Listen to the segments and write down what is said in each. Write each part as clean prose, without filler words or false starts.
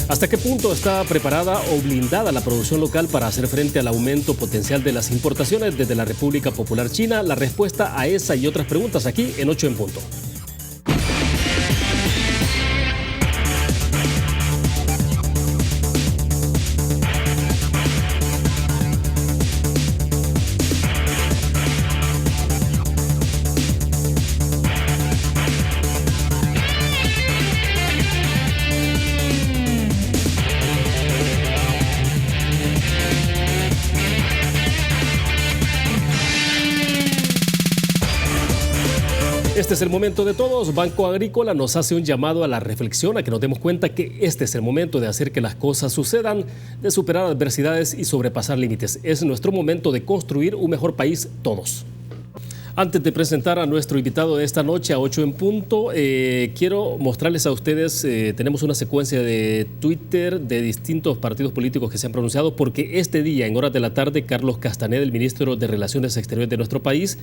¿Hasta qué punto está preparada o blindada la producción local para hacer frente al aumento potencial de las importaciones desde la República Popular China? La respuesta a esa y otras preguntas aquí en 8 en punto. Este es el momento de todos. Banco Agrícola nos hace un llamado a la reflexión, a que nos demos cuenta que este es el momento de hacer que las cosas sucedan, de superar adversidades y sobrepasar límites. Es nuestro momento de construir un mejor país todos. Antes de presentar a nuestro invitado de esta noche a 8 en punto, quiero mostrarles a ustedes, tenemos una secuencia de Twitter de distintos partidos políticos que se han pronunciado, porque este día, en horas de la tarde, Carlos Castaneda, el ministro de Relaciones Exteriores de nuestro país,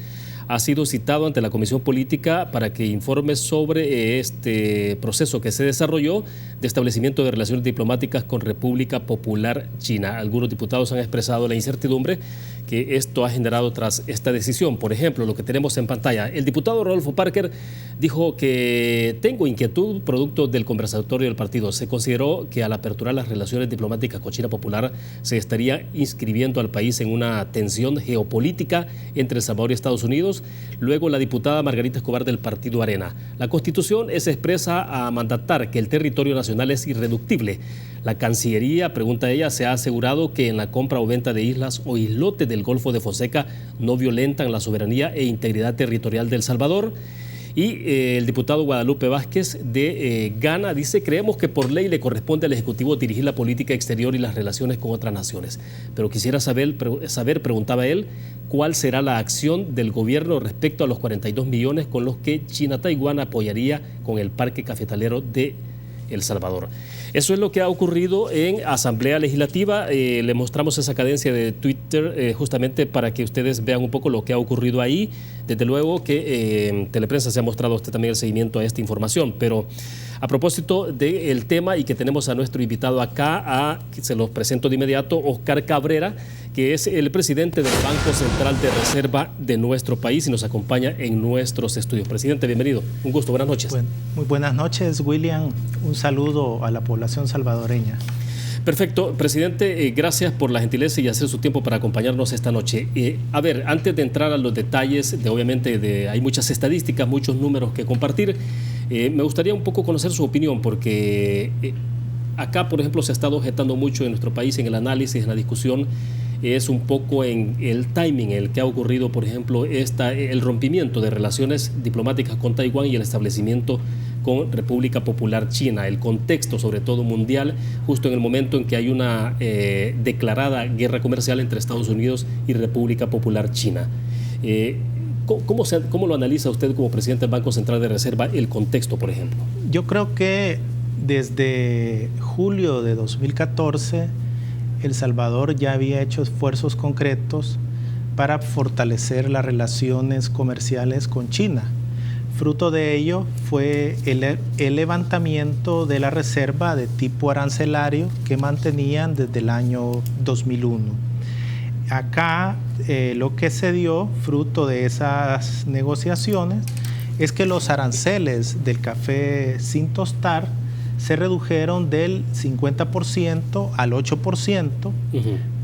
ha sido citado ante la Comisión Política para que informe sobre este proceso que se desarrolló de establecimiento de relaciones diplomáticas con República Popular China. Algunos diputados han expresado la incertidumbre que esto ha generado tras esta decisión. Por ejemplo, lo que tenemos en pantalla, el diputado Rodolfo Parker dijo que tengo inquietud producto del conversatorio del partido. Se consideró que al aperturar las relaciones diplomáticas con China Popular se estaría inscribiendo al país en una tensión geopolítica entre El Salvador y Estados Unidos. Luego, la diputada Margarita Escobar del partido Arena. La Constitución se expresa a mandatar que el territorio nacional es irreductible. La Cancillería, pregunta ella, se ha asegurado que en la compra o venta de islas o islotes del Golfo de Fonseca no violentan la soberanía e integridad territorial de El Salvador. Y el diputado Guadalupe Vázquez de Ghana dice: creemos que por ley le corresponde al Ejecutivo dirigir la política exterior y las relaciones con otras naciones. Pero quisiera saber, preguntaba él, cuál será la acción del gobierno respecto a los 42 millones con los que China-Taiwán apoyaría con el parque cafetalero de El Salvador. Eso es lo que ha ocurrido en Asamblea Legislativa. Le mostramos esa cadencia de Twitter justamente para que ustedes vean un poco lo que ha ocurrido ahí. Desde luego que en Teleprensa se ha mostrado también el seguimiento a esta información, pero a propósito del tema y que tenemos a nuestro invitado acá, se los presento de inmediato, Oscar Cabrera, que es el presidente del Banco Central de Reserva de nuestro país y nos acompaña en nuestros estudios. Presidente, bienvenido. Un gusto, buenas noches. Muy buenas noches, William. Un saludo a la población salvadoreña. Perfecto. Presidente, gracias por la gentileza y hacer su tiempo para acompañarnos esta noche. A ver, antes de entrar a los detalles, hay muchas estadísticas, muchos números que compartir, me gustaría un poco conocer su opinión, porque acá, por ejemplo, se ha estado objetando mucho en nuestro país en el análisis, en la discusión, es un poco en el timing, el que ha ocurrido, por ejemplo, el rompimiento de relaciones diplomáticas con Taiwán y el establecimiento con República Popular China, el contexto sobre todo mundial, justo en el momento en que hay una declarada guerra comercial entre Estados Unidos y República Popular China. ¿Cómo lo analiza usted como presidente del Banco Central de Reserva el contexto, por ejemplo? Yo creo que desde julio de 2014 El Salvador ya había hecho esfuerzos concretos para fortalecer las relaciones comerciales con China. Fruto de ello fue el levantamiento de la reserva de tipo arancelario que mantenían desde el año 2001. Acá lo que se dio, fruto de esas negociaciones, es que los aranceles del café sin tostar se redujeron del 50% al 8%.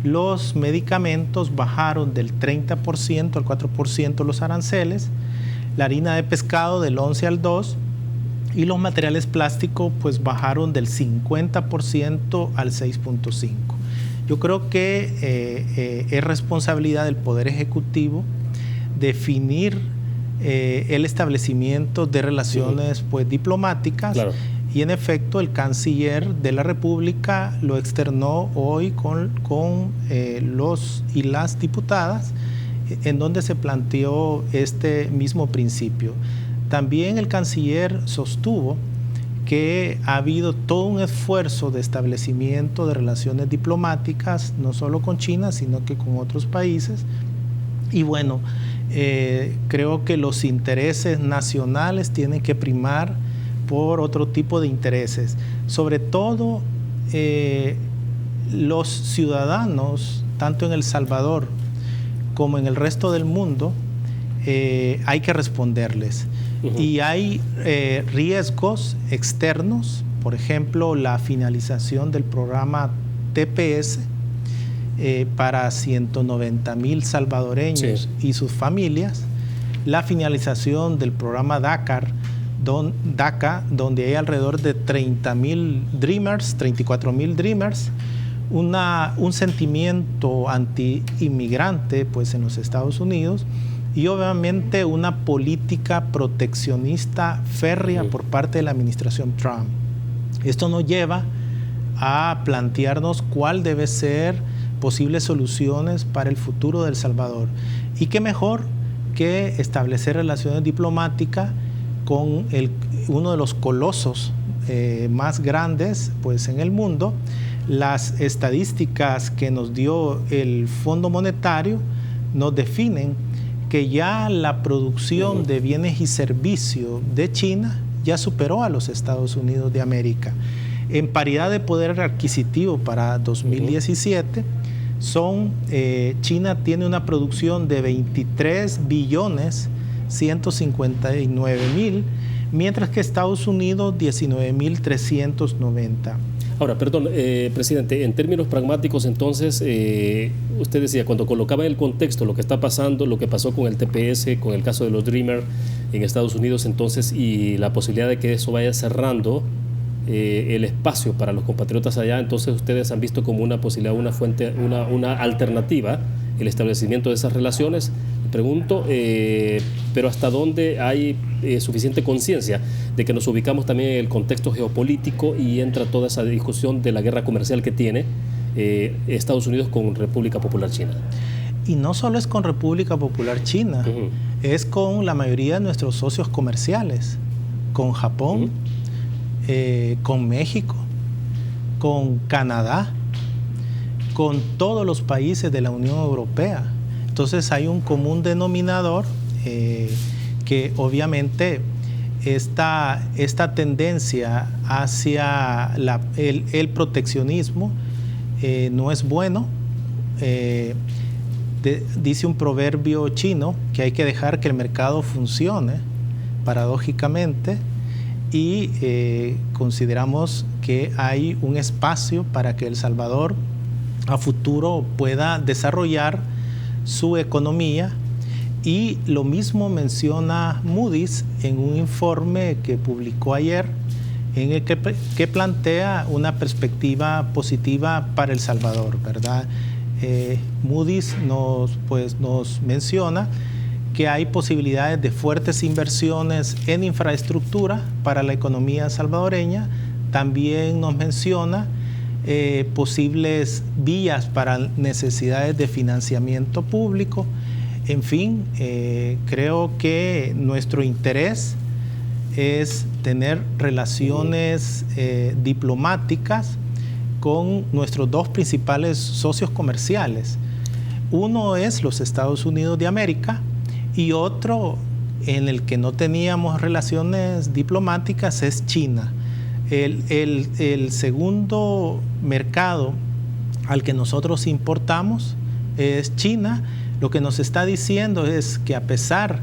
Los medicamentos bajaron del 30% al 4% los aranceles, la harina de pescado del 11 al 2% y los materiales plásticos pues bajaron del 50% al 6.5%. Yo creo que es responsabilidad del Poder Ejecutivo definir el establecimiento de relaciones pues diplomáticas. Claro. Y en efecto el canciller de la República lo externó hoy con los y las diputadas, en donde se planteó este mismo principio. También el canciller sostuvo que ha habido todo un esfuerzo de establecimiento de relaciones diplomáticas, no solo con China, sino que con otros países. Y bueno, creo que los intereses nacionales tienen que primar por otro tipo de intereses, sobre todo los ciudadanos, tanto en El Salvador como en el resto del mundo, hay que responderles. Y hay riesgos externos, por ejemplo, la finalización del programa TPS para 190,000 salvadoreños y sus familias, la finalización del programa DACA, donde hay alrededor de 30,000 Dreamers, 34,000 Dreamers, un sentimiento anti-inmigrante pues, en los Estados Unidos, y obviamente una política proteccionista férrea por parte de la administración Trump. Esto nos lleva a plantearnos cuál debe ser posibles soluciones para el futuro de El Salvador. Y qué mejor que establecer relaciones diplomáticas con uno de los colosos más grandes pues, en el mundo. Las estadísticas que nos dio el Fondo Monetario nos definen que ya la producción de bienes y servicios de China ya superó a los Estados Unidos de América. En paridad de poder adquisitivo para 2017, China tiene una producción de 23.159.000, mientras que Estados Unidos 19.390. Ahora, perdón, presidente, en términos pragmáticos, entonces, usted decía, cuando colocaba en el contexto lo que está pasando, lo que pasó con el TPS, con el caso de los Dreamers en Estados Unidos, entonces, y la posibilidad de que eso vaya cerrando el espacio para los compatriotas allá, entonces ustedes han visto como una posibilidad, una fuente, una alternativa, el establecimiento de esas relaciones. Me pregunto, pero ¿hasta dónde hay suficiente conciencia de que nos ubicamos también en el contexto geopolítico y entra toda esa discusión de la guerra comercial que tiene Estados Unidos con República Popular China? Y no solo es con República Popular China, es con la mayoría de nuestros socios comerciales, con Japón, con México, con Canadá, con todos los países de la Unión Europea. Entonces hay un común denominador que obviamente esta tendencia hacia el proteccionismo no es bueno. Dice un proverbio chino que hay que dejar que el mercado funcione, paradójicamente, y consideramos que hay un espacio para que El Salvador a futuro pueda desarrollar su economía, y lo mismo menciona Moody's en un informe que publicó ayer, en el que plantea una perspectiva positiva para El Salvador, ¿verdad? Moody's nos menciona que hay posibilidades de fuertes inversiones en infraestructura para la economía salvadoreña. También nos menciona posibles vías para necesidades de financiamiento público. En fin, creo que nuestro interés es tener relaciones diplomáticas con nuestros dos principales socios comerciales. Uno es los Estados Unidos de América y otro en el que no teníamos relaciones diplomáticas es China. El segundo mercado al que nosotros importamos es China. Lo que nos está diciendo es que a pesar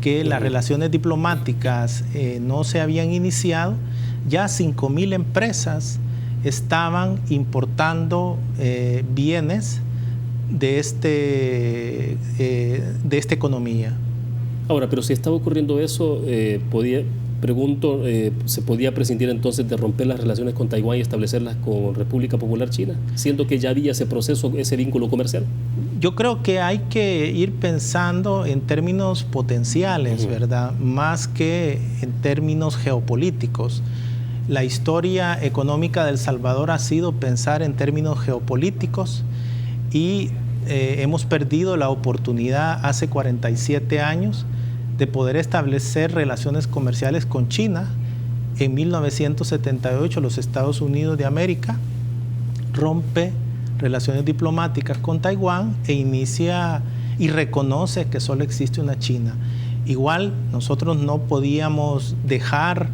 que las relaciones diplomáticas no se habían iniciado, ya 5,000 empresas estaban importando bienes de esta economía. Ahora, pero si estaba ocurriendo eso, ¿se podía prescindir entonces de romper las relaciones con Taiwán y establecerlas con República Popular China, siendo que ya había ese proceso, ese vínculo comercial? Yo creo que hay que ir pensando en términos potenciales, ¿verdad? Más que en términos geopolíticos. La historia económica de El Salvador ha sido pensar en términos geopolíticos y hemos perdido la oportunidad hace 47 años de poder establecer relaciones comerciales con China. En 1978 los Estados Unidos de América rompe relaciones diplomáticas con Taiwán e inicia y reconoce que solo existe una China. Igual nosotros no podíamos dejar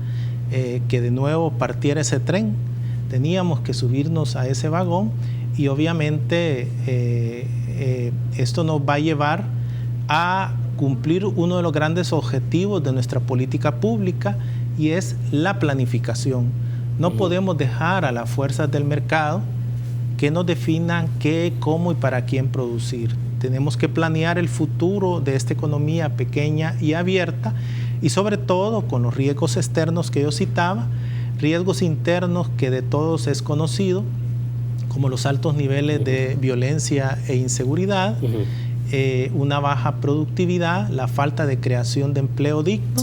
que de nuevo partiera ese tren. teníamos que subirnos a ese vagón y obviamente esto nos va a llevar a cumplir uno de los grandes objetivos de nuestra política pública, y es la planificación. No podemos dejar a las fuerzas del mercado que nos definan qué, cómo y para quién producir. Tenemos que planear el futuro de esta economía pequeña y abierta, y sobre todo con los riesgos externos que yo citaba, riesgos internos que de todos es conocido, como los altos niveles de violencia e inseguridad, una baja productividad, la falta de creación de empleo digno,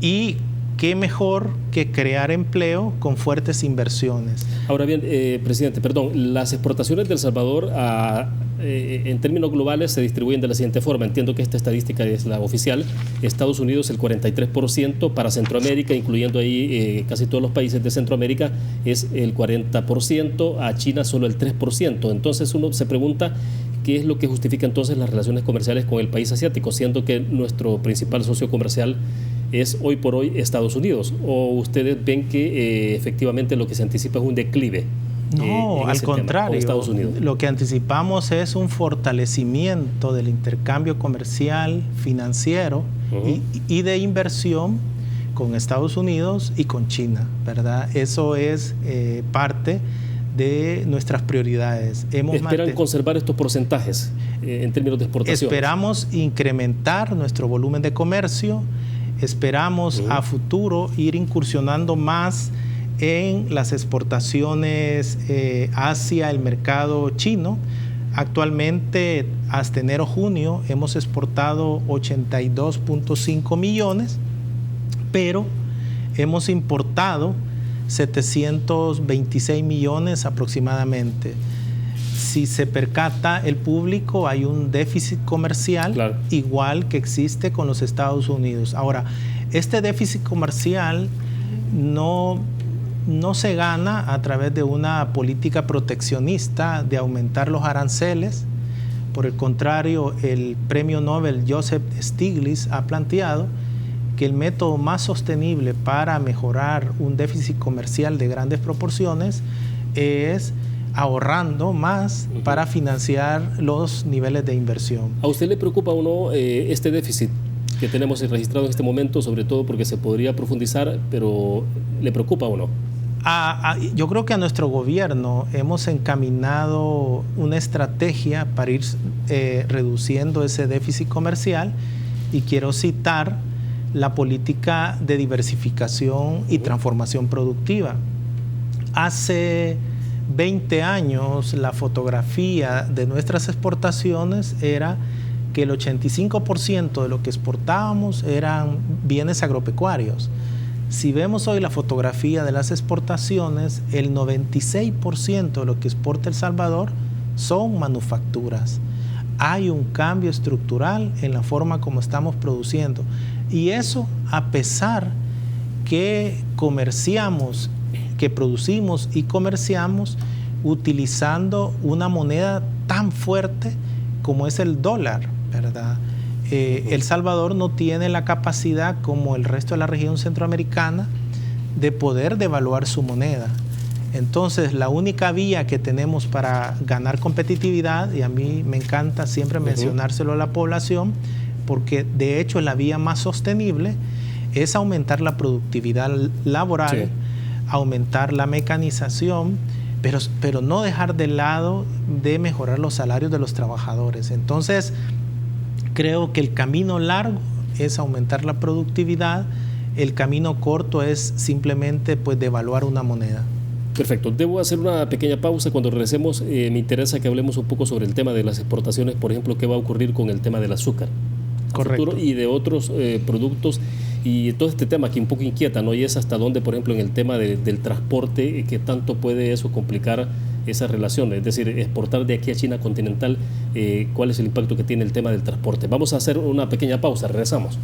y qué mejor que crear empleo con fuertes inversiones. Ahora bien, presidente, perdón, las exportaciones de El Salvador en términos globales se distribuyen de la siguiente forma. Entiendo que esta estadística es la oficial. Estados Unidos el 43%, para Centroamérica, incluyendo ahí casi todos los países de Centroamérica, es el 40%, a China solo el 3%. Entonces uno se pregunta qué es lo que justifica entonces las relaciones comerciales con el país asiático, siendo que nuestro principal socio comercial es hoy por hoy Estados Unidos. ¿O ustedes ven que efectivamente lo que se anticipa es un declive? No, al contrario, Estados Unidos. Lo que anticipamos es un fortalecimiento del intercambio comercial, financiero y de inversión con Estados Unidos y con China, ¿verdad? Eso es parte de nuestras prioridades. ¿Esperan conservar estos porcentajes en términos de exportación? Esperamos incrementar nuestro volumen de comercio, esperamos a futuro ir incursionando más en las exportaciones hacia el mercado chino. Actualmente, hasta enero-junio, hemos exportado 82.5 millones, pero hemos importado 726 millones aproximadamente. Si se percata el público, hay un déficit comercial igual que existe con los Estados Unidos. Ahora, este déficit comercial no se gana a través de una política proteccionista de aumentar los aranceles. Por el contrario, el premio Nobel Joseph Stiglitz ha planteado que el método más sostenible para mejorar un déficit comercial de grandes proporciones es ahorrando más para financiar los niveles de inversión. ¿A usted le preocupa o no este déficit que tenemos registrado en este momento, sobre todo porque se podría profundizar, pero le preocupa o no? Yo creo que a nuestro gobierno hemos encaminado una estrategia para ir reduciendo ese déficit comercial, y quiero citar la política de diversificación y transformación productiva. Hace 20 años la fotografía de nuestras exportaciones era que el 85% de lo que exportábamos eran bienes agropecuarios. Si vemos hoy la fotografía de las exportaciones, el 96% de lo que exporta El Salvador son manufacturas. Hay un cambio estructural en la forma como estamos produciendo, y eso a pesar que producimos y comerciamos utilizando una moneda tan fuerte como es el dólar, ¿verdad? El Salvador no tiene la capacidad, como el resto de la región centroamericana, de poder devaluar su moneda. Entonces, la única vía que tenemos para ganar competitividad, y a mí me encanta siempre mencionárselo a la población, porque de hecho es la vía más sostenible, es aumentar la productividad laboral, aumentar la mecanización, pero no dejar de lado de mejorar los salarios de los trabajadores. Entonces, creo que el camino largo es aumentar la productividad, el camino corto es simplemente devaluar una moneda. Perfecto. Debo hacer una pequeña pausa. Cuando regresemos, me interesa que hablemos un poco sobre el tema de las exportaciones, por ejemplo, qué va a ocurrir con el tema del azúcar. Correcto. Y de otros productos, y todo este tema que un poco inquieta, ¿no? Y es hasta dónde, por ejemplo, en el tema del transporte, qué tanto puede eso complicar esa relación, es decir, exportar de aquí a China continental, cuál es el impacto que tiene el tema del transporte. Vamos a hacer una pequeña pausa, regresamos.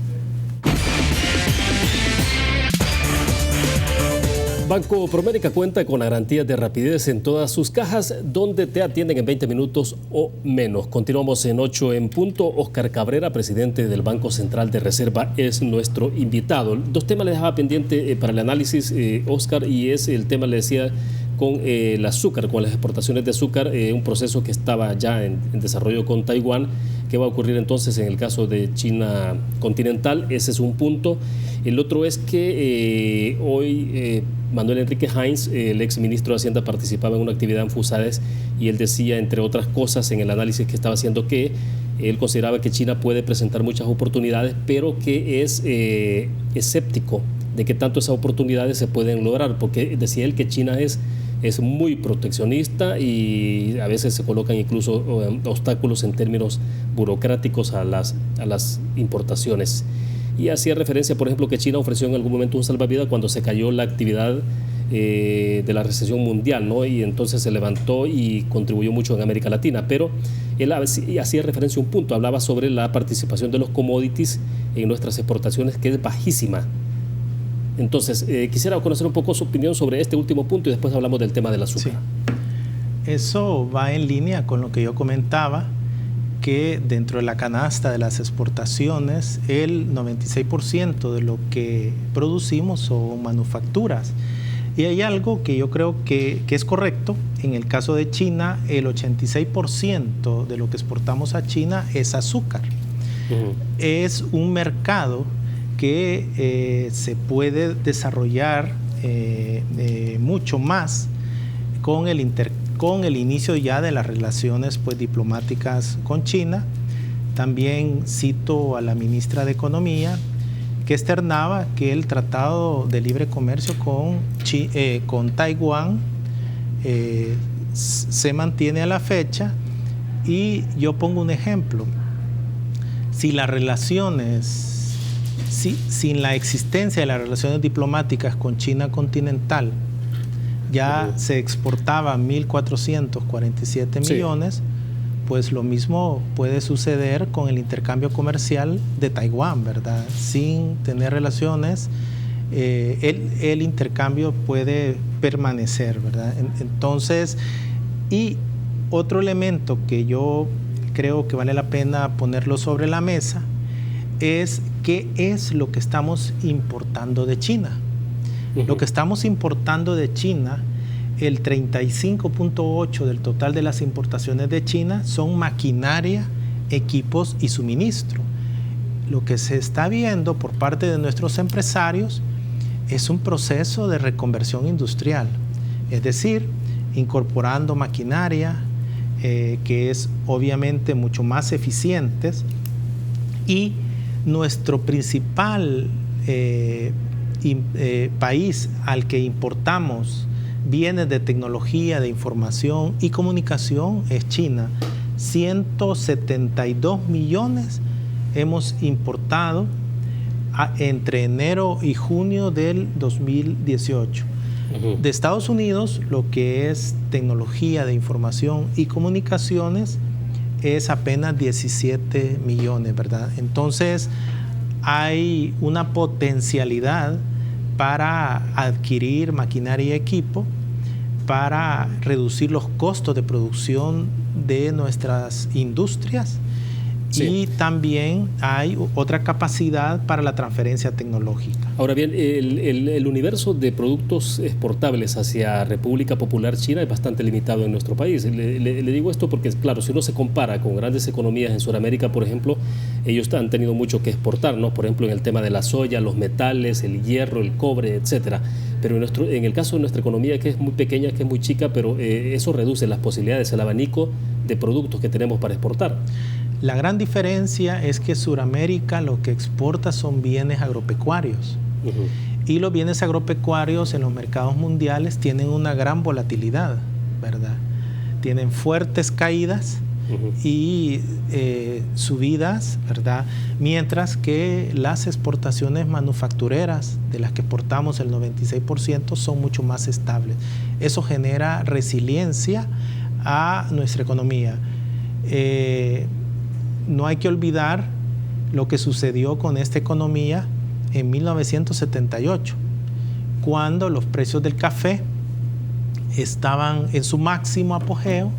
Banco Promérica cuenta con la garantía de rapidez en todas sus cajas, donde te atienden en 20 minutos o menos. Continuamos en 8 en punto. Oscar Cabrera, presidente del Banco Central de Reserva, es nuestro invitado. Dos temas le dejaba pendiente para el análisis, Oscar, y es el tema, le decía, con el azúcar, con las exportaciones de azúcar, un proceso que estaba ya en desarrollo con Taiwán. ¿Qué va a ocurrir entonces en el caso de China continental? Ese es un punto. El otro es que hoy Manuel Enrique Heinz, el ex ministro de Hacienda, participaba en una actividad en Fusades y él decía, entre otras cosas, en el análisis que estaba haciendo, que él consideraba que China puede presentar muchas oportunidades, pero que es escéptico de que tanto esas oportunidades se pueden lograr, porque decía él que China es muy proteccionista y a veces se colocan incluso obstáculos en términos burocráticos a las importaciones. Y hacía referencia, por ejemplo, que China ofreció en algún momento un salvavidas cuando se cayó la actividad de la recesión mundial, ¿no? Y entonces se levantó y contribuyó mucho en América Latina. Pero él hacía referencia a un punto, hablaba sobre la participación de los commodities en nuestras exportaciones, que es bajísima. Entonces, quisiera conocer un poco su opinión sobre este último punto y después hablamos del tema del azúcar. Sí. Eso va en línea con lo que yo comentaba, que dentro de la canasta de las exportaciones, el 96% de lo que producimos son manufacturas. Y hay algo que yo creo que es correcto. En el caso de China, el 86% de lo que exportamos a China es azúcar. Es un mercado que se puede desarrollar mucho más con el inicio ya de las relaciones diplomáticas con China. También cito a la ministra de Economía, que externaba que el Tratado de Libre Comercio con Taiwán se mantiene a la fecha. Y yo pongo un ejemplo. Si las relaciones, sin la existencia de las relaciones diplomáticas con China continental, ya se exportaba 1.447 millones, pues lo mismo puede suceder con el intercambio comercial de Taiwán, ¿verdad? Sin tener relaciones, el intercambio puede permanecer, ¿verdad? Entonces, y otro elemento que yo creo que vale la pena ponerlo sobre la mesa es qué es lo que estamos importando de China. Lo que estamos importando de China, el 35.8% del total de las importaciones de China son maquinaria, equipos y suministro. Lo que se está viendo por parte de nuestros empresarios es un proceso de reconversión industrial, es decir, incorporando maquinaria que es obviamente mucho más eficiente, y nuestro principal país al que importamos bienes de tecnología, de información y comunicación es China. 172 millones hemos importado entre enero y junio del 2018. De Estados Unidos, lo que es tecnología de información y comunicaciones es apenas 17 millones, ¿verdad? Entonces, hay una potencialidad para adquirir maquinaria y equipo, para reducir los costos de producción de nuestras industrias. Sí. Y también hay otra capacidad para la transferencia tecnológica. Ahora bien, el universo de productos exportables hacia República Popular China es bastante limitado en nuestro país. Le digo esto porque, claro, si uno se compara con grandes economías en Sudamérica, por ejemplo, ellos han tenido mucho que exportar, ¿no? Por ejemplo, en el tema de la soya, los metales, el hierro, el cobre, etcétera. Pero en el caso de nuestra economía, que es muy pequeña, que es muy chica, pero eso reduce las posibilidades, el abanico de productos que tenemos para exportar. La gran diferencia es que Sudamérica lo que exporta son bienes agropecuarios. Y los bienes agropecuarios en los mercados mundiales tienen una gran volatilidad, ¿verdad? Tienen fuertes caídas y subidas, ¿verdad? Mientras que las exportaciones manufactureras, de las que exportamos el 96%, son mucho más estables. Eso genera resiliencia a nuestra economía. No hay que olvidar lo que sucedió con esta economía en 1978, cuando los precios del café estaban en su máximo apogeo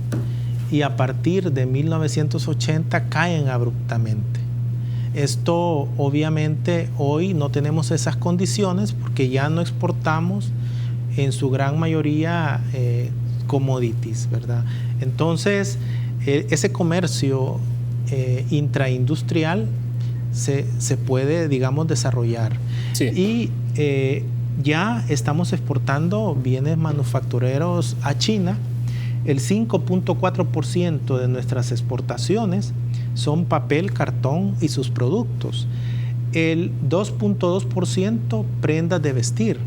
y a partir de 1980 caen abruptamente. Esto obviamente hoy no tenemos esas condiciones porque ya no exportamos en su gran mayoría commodities, ¿verdad? Entonces, ese comercio intraindustrial se puede, digamos, desarrollar. Sí. Y ya estamos exportando bienes manufactureros a China. El 5.4% de nuestras exportaciones son papel, cartón y sus productos. El 2.2% prendas de vestir.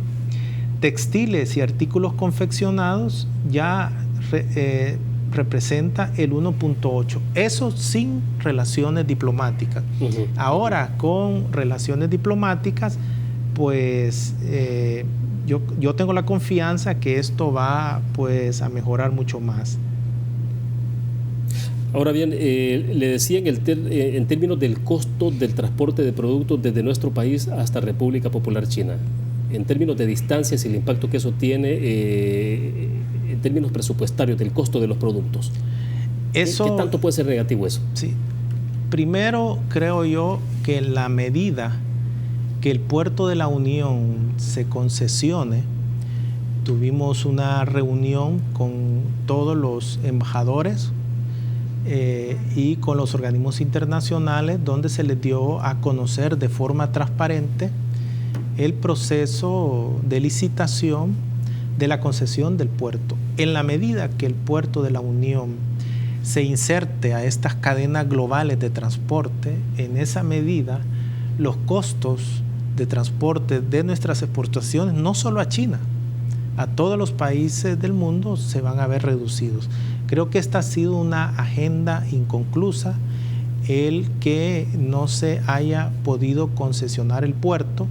Textiles y artículos confeccionados ya representa el 1.8%. Eso sin relaciones diplomáticas. Ahora, con relaciones diplomáticas, pues yo tengo la confianza que esto va pues a mejorar mucho más. Ahora bien, le decía en términos del costo del transporte de productos desde nuestro país hasta República Popular China, en términos de distancias y el impacto que eso tiene en términos presupuestarios del costo de los productos. ¿Qué tanto puede ser negativo eso? Sí. Primero, creo yo que en la medida que el puerto de la Unión se concesione, tuvimos una reunión con todos los embajadores y con los organismos internacionales donde se les dio a conocer de forma transparente el proceso de licitación de la concesión del puerto. En la medida que el puerto de la Unión se inserte a estas cadenas globales de transporte, en esa medida los costos de transporte de nuestras exportaciones, no solo a China, a todos los países del mundo se van a ver reducidos. Creo que esta ha sido una agenda inconclusa, el que no se haya podido concesionar el puerto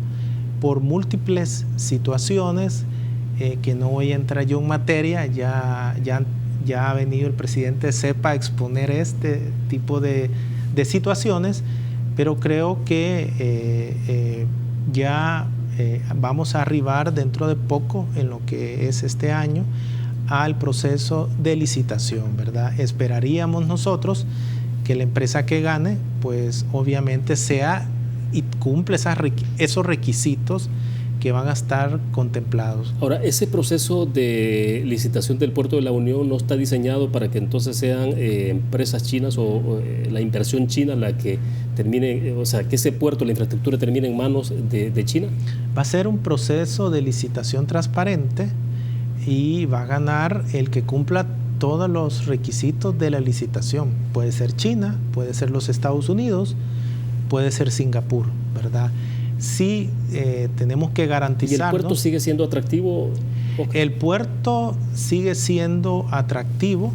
por múltiples situaciones que no voy a entrar yo en materia. Ya ha venido el presidente CEPA a exponer este tipo de situaciones, pero creo que vamos a arribar dentro de poco, en lo que es este año, al proceso de licitación, ¿verdad? Esperaríamos nosotros que la empresa que gane, pues obviamente sea y cumple esos requisitos que van a estar contemplados. Ahora, ese proceso de licitación del puerto de la Unión no está diseñado para que entonces sean empresas chinas o la inversión china la que termine, o sea, que ese puerto, la infraestructura termine en manos de China. Va a ser un proceso de licitación transparente y va a ganar el que cumpla todos los requisitos de la licitación. Puede ser China, puede ser los Estados Unidos, puede ser Singapur, ¿verdad? Sí, tenemos que garantizar. ¿Y el puerto sigue siendo atractivo? El puerto sigue siendo atractivo.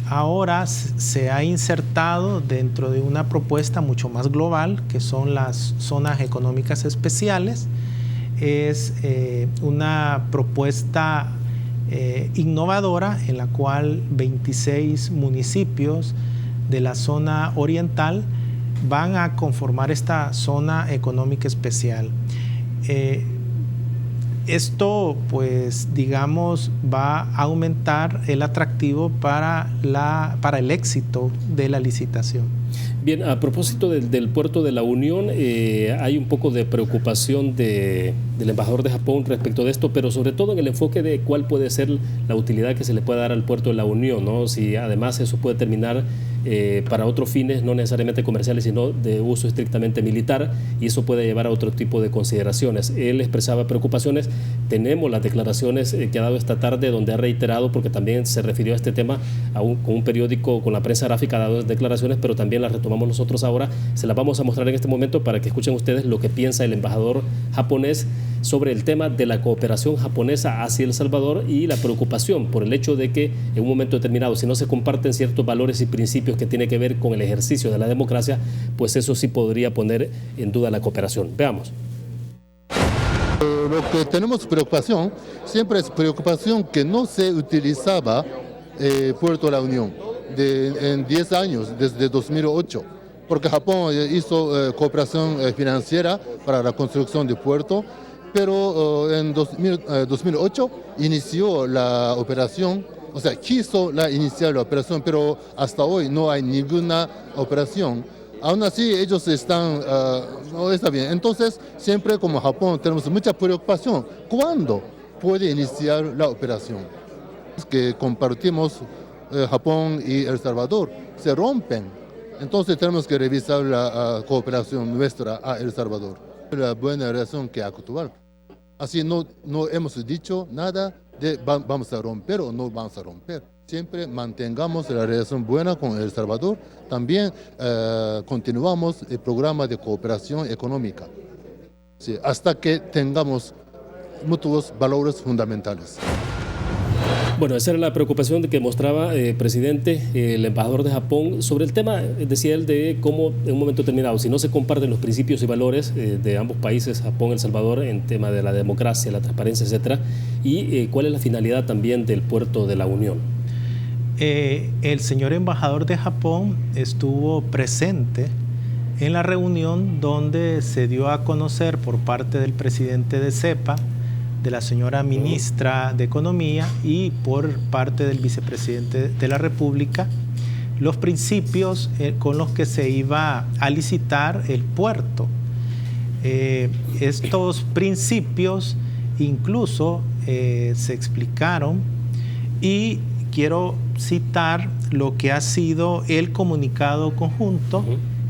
Ahora se ha insertado dentro de una propuesta mucho más global, que son las zonas económicas especiales. Es una propuesta innovadora en la cual 26 municipios de la zona oriental van a conformar esta zona económica especial. Esto, pues, digamos, va a aumentar el atractivo para el éxito de la licitación. Bien, a propósito del puerto de la Unión, hay un poco de preocupación del embajador de Japón respecto de esto, pero sobre todo en el enfoque de cuál puede ser la utilidad que se le puede dar al puerto de la Unión, ¿no? Si además eso puede terminar para otros fines, no necesariamente comerciales, sino de uso estrictamente militar, y eso puede llevar a otro tipo de consideraciones. Él expresaba preocupaciones. Tenemos las declaraciones que ha dado esta tarde, donde ha reiterado, porque también se refirió a este tema con un periódico, con la prensa gráfica, ha dado declaraciones, pero también las retomamos nosotros ahora. Se las vamos a mostrar en este momento para que escuchen ustedes lo que piensa el embajador japonés sobre el tema de la cooperación japonesa hacia El Salvador y la preocupación por el hecho de que en un momento determinado, si no se comparten ciertos valores y principios que tienen que ver con el ejercicio de la democracia, pues eso sí podría poner en duda la cooperación. Veamos. Lo que tenemos preocupación, siempre es preocupación que no se utilizaba Puerto de la Unión en 10 años, desde 2008, porque Japón hizo cooperación financiera para la construcción de puerto, pero en 2008 inició la operación, o sea, quiso iniciar la operación, pero hasta hoy no hay ninguna operación. Aún así, ellos no está bien. Entonces, siempre como Japón tenemos mucha preocupación. ¿Cuándo puede iniciar la operación. Que compartimos Japón y El Salvador se rompen. Entonces tenemos que revisar la cooperación nuestra a El Salvador. La buena relación que actual. Así no hemos dicho nada de vamos a romper o no vamos a romper. Siempre mantengamos la relación buena con El Salvador. También continuamos el programa de cooperación económica, sí, hasta que tengamos mutuos valores fundamentales. Bueno, esa era la preocupación que mostraba, presidente, el embajador de Japón sobre el tema, decía él, de cómo en un momento determinado, si no se comparten los principios y valores de ambos países, Japón y El Salvador, en tema de la democracia, la transparencia, etcétera, y cuál es la finalidad también del puerto de la Unión. El señor embajador de Japón estuvo presente en la reunión donde se dio a conocer por parte del presidente de CEPA, de la señora ministra de Economía y por parte del vicepresidente de la República, los principios con los que se iba a licitar el puerto. Estos principios incluso se explicaron y quiero citar lo que ha sido el comunicado conjunto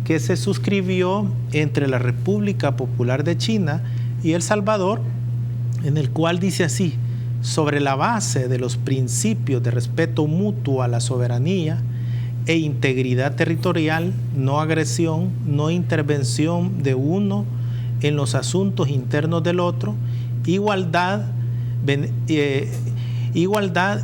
que se suscribió entre la República Popular de China y El Salvador, en el cual dice así: sobre la base de los principios de respeto mutuo a la soberanía e integridad territorial, no agresión, no intervención de uno en los asuntos internos del otro, igualdad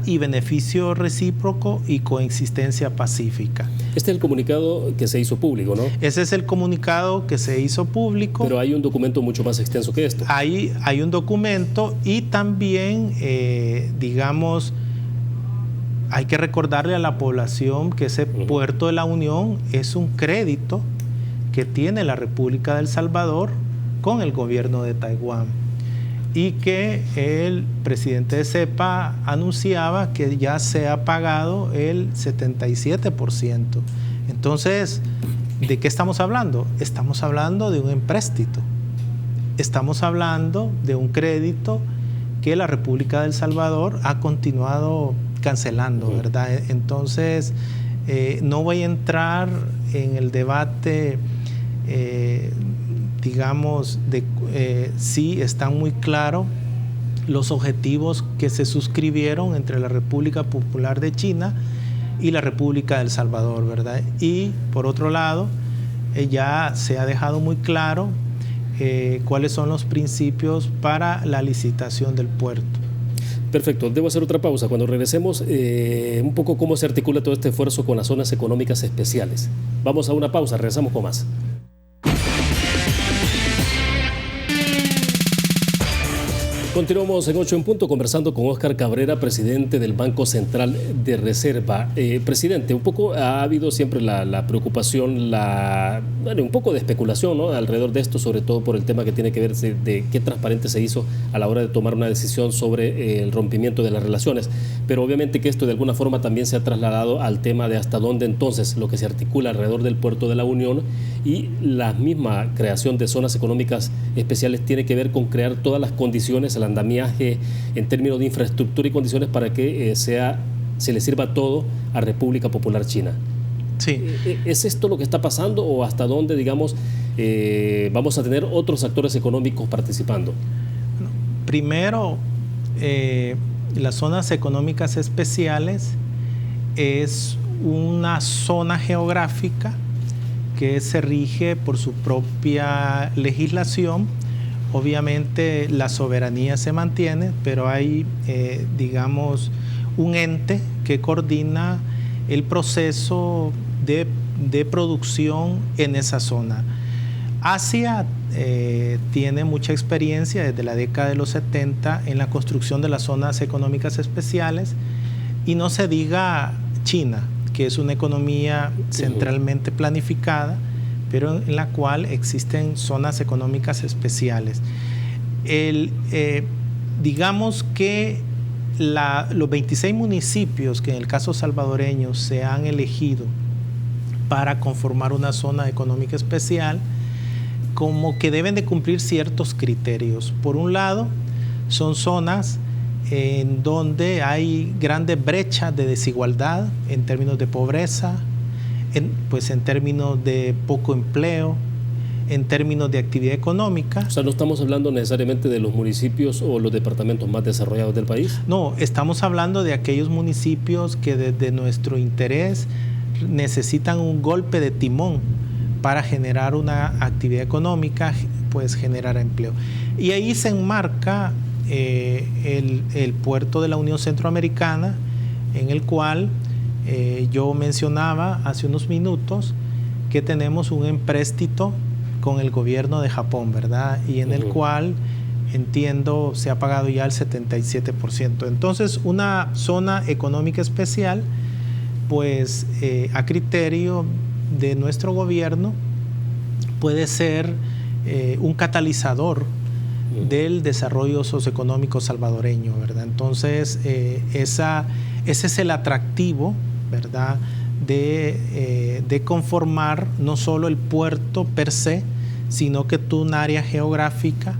y beneficio recíproco y coexistencia pacífica. Este es el comunicado que se hizo público, ¿no? Ese es el comunicado que se hizo público. Pero hay un documento mucho más extenso que esto. Hay un documento y también, digamos, hay que recordarle a la población que ese puerto de la Unión es un crédito que tiene la República de El Salvador con el gobierno de Taiwán, y que el presidente de CEPA anunciaba que ya se ha pagado el 77%. Entonces, ¿de qué estamos hablando? Estamos hablando de un empréstito. Estamos hablando de un crédito que la República de El Salvador ha continuado cancelando, ¿verdad? Entonces, no voy a entrar en el debate digamos, sí están muy claros los objetivos que se suscribieron entre la República Popular de China y la República de El Salvador, ¿verdad? Y por otro lado, ya se ha dejado muy claro cuáles son los principios para la licitación del puerto. Perfecto, debo hacer otra pausa. Cuando regresemos, un poco cómo se articula todo este esfuerzo con las zonas económicas especiales. Vamos a una pausa, regresamos con más. Continuamos en 8 en punto conversando con Óscar Cabrera, presidente del Banco Central de Reserva. Presidente, un poco ha habido siempre la preocupación, un poco de especulación, ¿no?, alrededor de esto, sobre todo por el tema que tiene que ver de qué transparente se hizo a la hora de tomar una decisión sobre el rompimiento de las relaciones. Pero obviamente que esto de alguna forma también se ha trasladado al tema de hasta dónde entonces lo que se articula alrededor del puerto de la Unión y la misma creación de zonas económicas especiales tiene que ver con crear todas las condiciones, el andamiaje en términos de infraestructura y condiciones para que se le sirva todo a República Popular China. Sí. ¿Es esto lo que está pasando o hasta dónde, digamos, vamos a tener otros actores económicos participando? Primero, las zonas económicas especiales es una zona geográfica que se rige por su propia legislación. Obviamente la soberanía se mantiene, pero hay, digamos, un ente que coordina el proceso de producción en esa zona. Asia tiene mucha experiencia desde la década de los 70 en la construcción de las zonas económicas especiales, y no se diga China, que es una economía centralmente planificada, pero en la cual existen zonas económicas especiales. Digamos que los 26 municipios que en el caso salvadoreño se han elegido para conformar una zona económica especial, como que deben de cumplir ciertos criterios. Por un lado, son zonas en donde hay grandes brechas de desigualdad en términos de pobreza, en términos de poco empleo, en términos de actividad económica. O sea, no estamos hablando necesariamente de los municipios o los departamentos más desarrollados del país. No, estamos hablando de aquellos municipios que desde nuestro interés necesitan un golpe de timón para generar una actividad económica, pues generar empleo. Y ahí se enmarca el puerto de la Unión Centroamericana, en el cual yo mencionaba hace unos minutos que tenemos un empréstito con el gobierno de Japón, ¿verdad? Y en el cual, entiendo, se ha pagado ya el 77%. Entonces, una zona económica especial, pues a criterio de nuestro gobierno, puede ser un catalizador del desarrollo socioeconómico salvadoreño, ¿verdad? Entonces, ese es el atractivo, ¿verdad?, de conformar no solo el puerto per se, sino que tú un área geográfica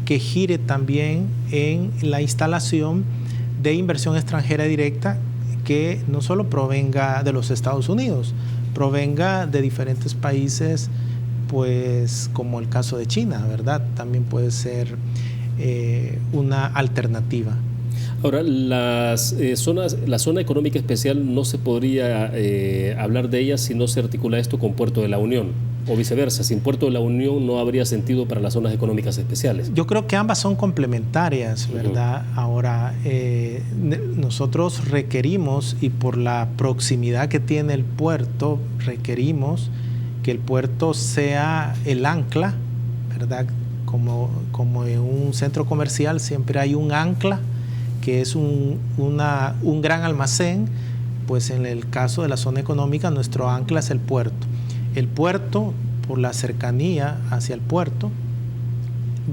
que gire también en la instalación de inversión extranjera directa que no solo provenga de los Estados Unidos, provenga de diferentes países, pues como el caso de China, ¿verdad? También puede ser una alternativa. Ahora, la zona económica especial no se podría hablar de ella si no se articula esto con Puerto de la Unión, o viceversa. Sin Puerto de la Unión no habría sentido para las zonas económicas especiales. Yo creo que ambas son complementarias, ¿verdad? Ahora, nosotros requerimos, y por la proximidad que tiene el puerto, requerimos que el puerto sea el ancla, ¿verdad? Como en un centro comercial siempre hay un ancla, que es un gran almacén. Pues en el caso de la zona económica, nuestro ancla es el puerto. El puerto, por la cercanía hacia el puerto,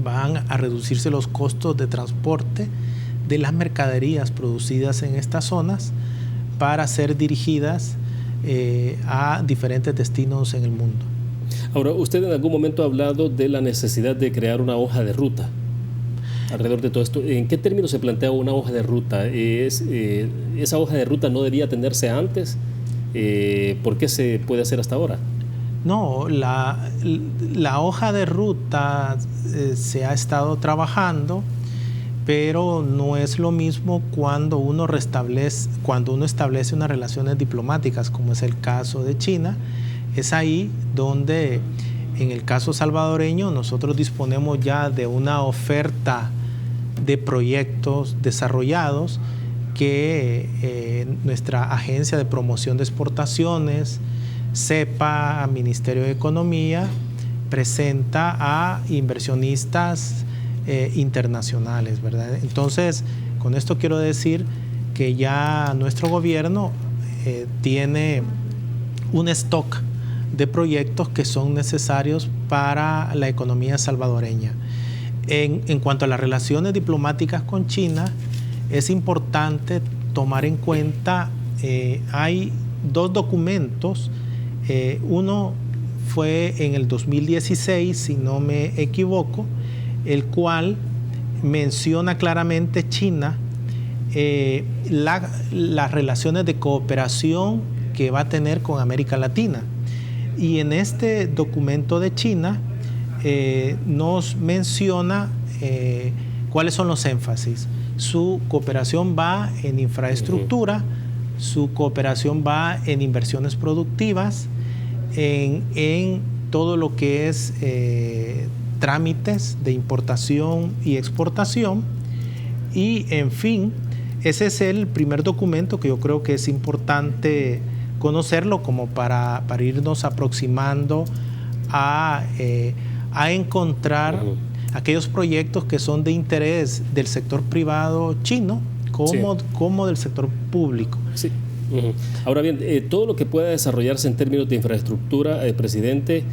van a reducirse los costos de transporte de las mercaderías producidas en estas zonas para ser dirigidas a diferentes destinos en el mundo. Ahora, usted en algún momento ha hablado de la necesidad de crear una hoja de ruta alrededor de todo esto. ¿En qué términos se plantea una hoja de ruta? ¿Esa hoja de ruta no debía tenerse antes? ¿Por qué se puede hacer hasta ahora? No, la hoja de ruta se ha estado trabajando, pero no es lo mismo cuando uno establece unas relaciones diplomáticas, como es el caso de China. Es ahí donde, en el caso salvadoreño, nosotros disponemos ya de una oferta de proyectos desarrollados que nuestra Agencia de Promoción de Exportaciones, CEPA, Ministerio de Economía, presenta a inversionistas internacionales, ¿verdad? Entonces, con esto quiero decir que ya nuestro gobierno tiene un stock de proyectos que son necesarios para la economía salvadoreña. En cuanto a las relaciones diplomáticas con China, es importante tomar en cuenta, hay dos documentos. Uno fue en el 2016, si no me equivoco, el cual menciona claramente China las relaciones de cooperación que va a tener con América Latina. Y en este documento de China nos menciona cuáles son los énfasis. Su cooperación va en infraestructura, su cooperación va en inversiones productivas, en todo lo que es trámites de importación y exportación. Y en fin, ese es el primer documento que yo creo que es importante conocerlo como para irnos aproximando a encontrar aquellos proyectos que son de interés del sector privado chino como del sector público. Sí. Ahora bien, todo lo que pueda desarrollarse en términos de infraestructura, presidente,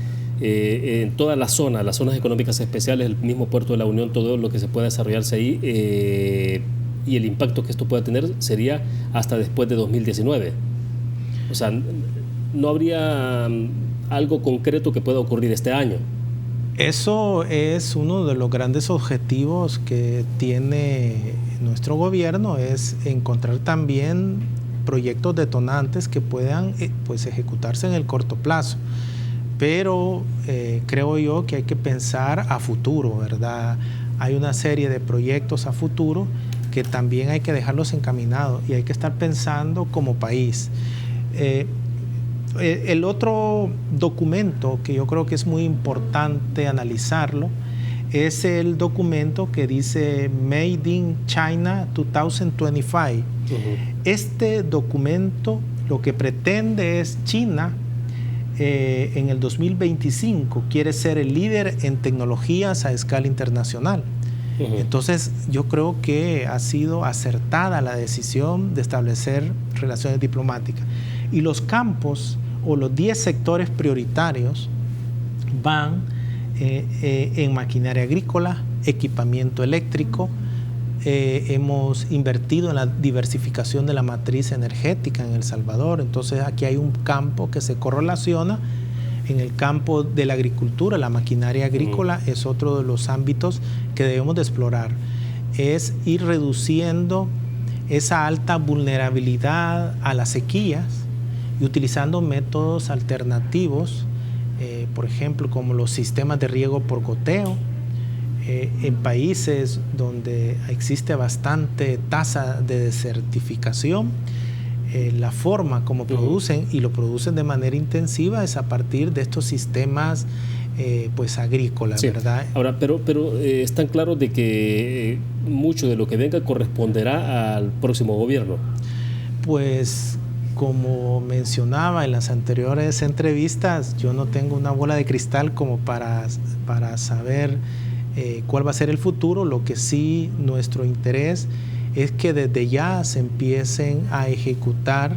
en toda las zonas económicas especiales, el mismo Puerto de la Unión, todo lo que se pueda desarrollarse ahí y el impacto que esto pueda tener sería hasta después de 2019. O sea, no habría algo concreto que pueda ocurrir este año. Eso es uno de los grandes objetivos que tiene nuestro gobierno, es encontrar también proyectos detonantes que puedan pues ejecutarse en el corto plazo. Pero creo yo que hay que pensar a futuro, ¿verdad? Hay una serie de proyectos a futuro que también hay que dejarlos encaminados y hay que estar pensando como país. El otro documento que yo creo que es muy importante analizarlo es el documento que dice Made in China 2025. Este documento lo que pretende es China en el 2025 quiere ser el líder en tecnologías a escala internacional. Entonces yo creo que ha sido acertada la decisión de establecer relaciones diplomáticas. Y los campos o los 10 sectores prioritarios van en maquinaria agrícola, equipamiento eléctrico. Hemos invertido en la diversificación de la matriz energética en El Salvador. Entonces aquí hay un campo que se correlaciona. En el campo de la agricultura, la maquinaria agrícola es otro de los ámbitos que debemos de explorar. Es ir reduciendo esa alta vulnerabilidad a las sequías y utilizando métodos alternativos, por ejemplo, como los sistemas de riego por goteo. En países donde existe bastante tasa de desertificación, la forma como producen, y lo producen de manera intensiva, es a partir de estos sistemas pues agrícolas, sí, ¿verdad? Ahora, pero están claros de que mucho de lo que venga corresponderá al próximo gobierno. Pues como mencionaba en las anteriores entrevistas, yo no tengo una bola de cristal como para saber cuál va a ser el futuro. Lo que sí, nuestro interés es que desde ya se empiecen a ejecutar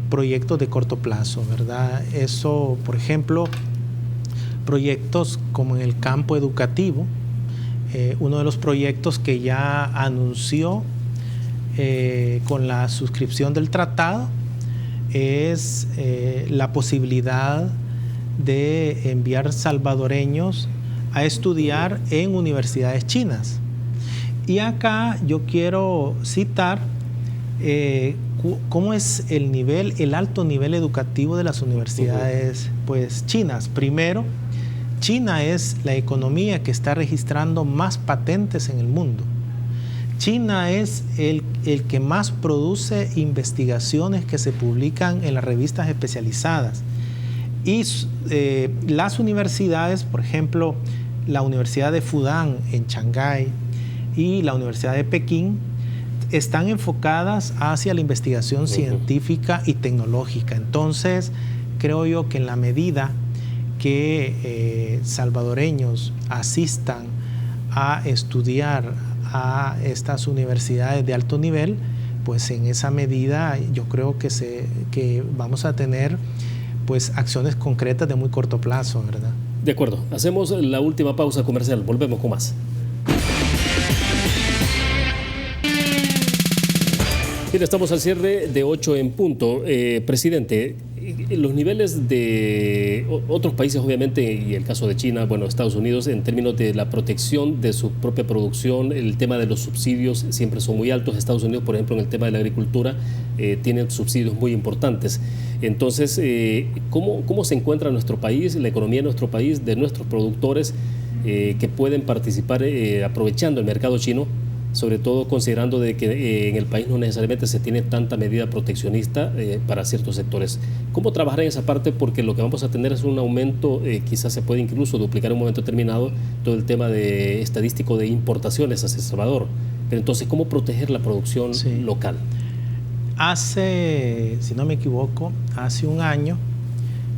proyectos de corto plazo, ¿verdad? Eso, por ejemplo, proyectos como en el campo educativo, uno de los proyectos que ya anunció con la suscripción del tratado es la posibilidad de enviar salvadoreños a estudiar en universidades chinas. Y acá yo quiero citar cómo es el alto nivel educativo de las universidades pues, chinas. Primero, China es la economía que está registrando más patentes en el mundo. China es el que más produce investigaciones que se publican en las revistas especializadas. Y las universidades, por ejemplo, la Universidad de Fudan en Shanghái y la Universidad de Pekín, están enfocadas hacia la investigación científica y tecnológica. Entonces, creo yo que en la medida que salvadoreños asistan a estudiar a estas universidades de alto nivel, pues en esa medida yo creo que vamos a tener pues acciones concretas de muy corto plazo, ¿verdad? De acuerdo. Hacemos la última pausa comercial. Volvemos con más. Bien, estamos al cierre de 8 en punto. Presidente, los niveles de otros países, obviamente, y el caso de China, bueno, Estados Unidos, en términos de la protección de su propia producción, el tema de los subsidios siempre son muy altos. Estados Unidos, por ejemplo, en el tema de la agricultura, tienen subsidios muy importantes. Entonces, ¿cómo se encuentra nuestro país, la economía de nuestro país, de nuestros productores que pueden participar aprovechando el mercado chino? Sobre todo considerando de que en el país no necesariamente se tiene tanta medida proteccionista para ciertos sectores. ¿Cómo trabajar en esa parte? Porque lo que vamos a tener es un aumento, quizás se puede incluso duplicar en un momento determinado todo el tema de estadístico de importaciones hacia El Salvador. Pero entonces, ¿cómo proteger la producción local? Hace, si no me equivoco, hace un año,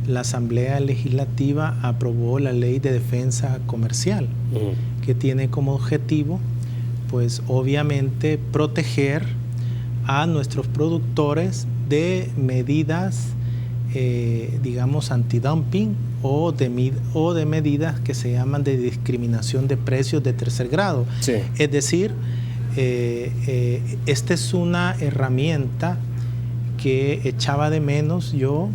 la Asamblea Legislativa aprobó la Ley de Defensa Comercial, que tiene como objetivo pues obviamente proteger a nuestros productores de medidas, digamos, antidumping o de medidas que se llaman de discriminación de precios de tercer grado. Sí. Es decir, esta es una herramienta que echaba de menos yo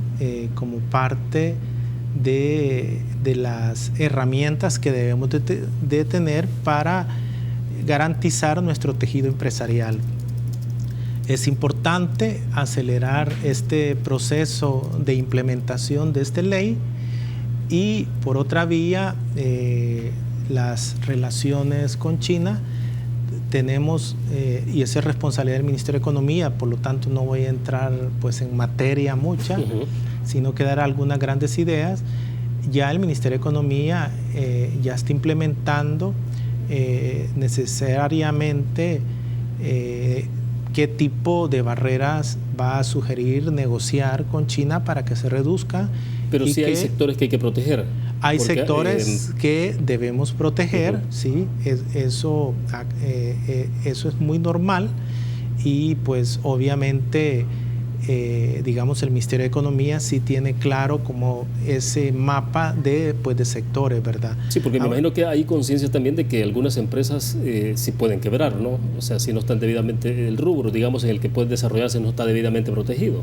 como parte de las herramientas que debemos de tener para garantizar nuestro tejido empresarial. Es importante acelerar este proceso de implementación de esta ley y, por otra vía, las relaciones con China tenemos, y esa es responsabilidad del Ministerio de Economía, por lo tanto no voy a entrar pues en materia mucha, sino que dar algunas grandes ideas. Ya el Ministerio de Economía ya está implementando necesariamente qué tipo de barreras va a sugerir negociar con China para que se reduzca. Pero sí hay sectores que hay que proteger. Hay sectores que debemos proteger, sí, eso es muy normal y pues obviamente digamos el Ministerio de Economía sí tiene claro como ese mapa de sectores, ¿verdad? Sí, porque me imagino que hay conciencia también de que algunas empresas sí pueden quebrar, ¿no? O sea, si no están debidamente, el rubro, digamos, en el que pueden desarrollarse no está debidamente protegido.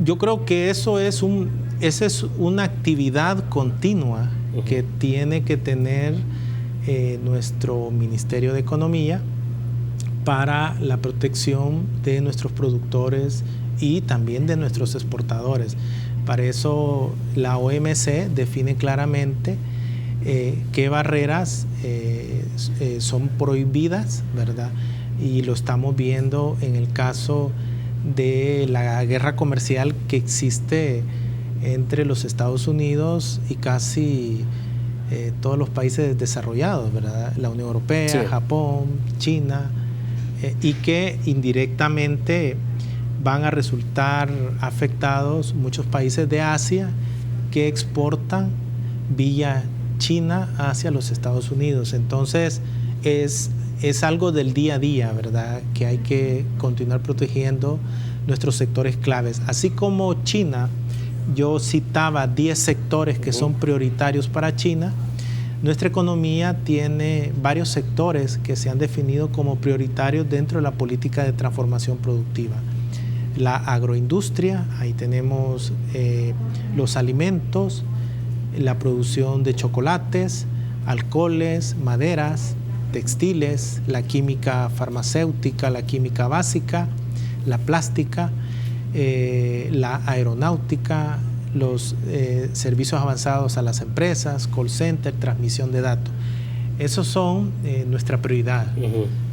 Yo creo que esa es una actividad continua que tiene que tener nuestro Ministerio de Economía para la protección de nuestros productores y también de nuestros exportadores. Para eso la OMC define claramente qué barreras son prohibidas, ¿verdad? Y lo estamos viendo en el caso de la guerra comercial que existe entre los Estados Unidos y casi todos los países desarrollados, ¿verdad? La Unión Europea, sí, Japón, China, y que indirectamente van a resultar afectados muchos países de Asia que exportan vía China hacia los Estados Unidos. Entonces es algo del día a día, ¿verdad? Que hay que continuar protegiendo nuestros sectores claves. Así como China, yo citaba 10 sectores que son prioritarios para China. Nuestra economía tiene varios sectores que se han definido como prioritarios dentro de la política de transformación productiva. La agroindustria, ahí tenemos los alimentos, la producción de chocolates, alcoholes, maderas, textiles, la química farmacéutica, la química básica, la plástica, la aeronáutica, los servicios avanzados a las empresas, call center, transmisión de datos. Esos son nuestra prioridad,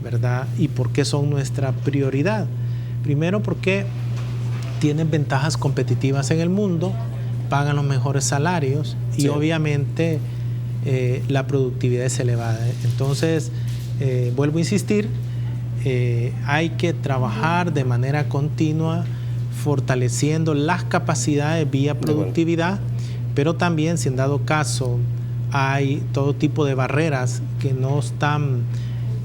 ¿verdad? ¿Y por qué son nuestra prioridad? Primero porque tienen ventajas competitivas en el mundo, pagan los mejores salarios y obviamente la productividad es elevada. Entonces, vuelvo a insistir, hay que trabajar de manera continua fortaleciendo las capacidades vía productividad, pero también, si en dado caso hay todo tipo de barreras que no están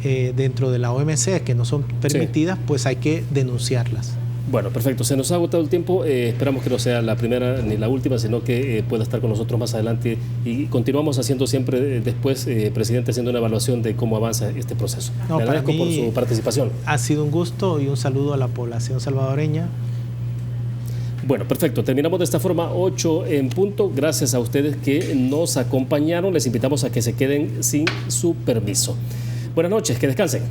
dentro de la OMC, que no son permitidas, pues hay que denunciarlas. Bueno, perfecto. Se nos ha agotado el tiempo. Esperamos que no sea la primera ni la última, sino que pueda estar con nosotros más adelante. Y continuamos haciendo siempre después, presidente, haciendo una evaluación de cómo avanza este proceso. Le agradezco por su participación. Ha sido un gusto y un saludo a la población salvadoreña. Bueno, perfecto. Terminamos de esta forma, 8 en punto. Gracias a ustedes que nos acompañaron. Les invitamos a que se queden sin su permiso. Buenas noches, que descansen.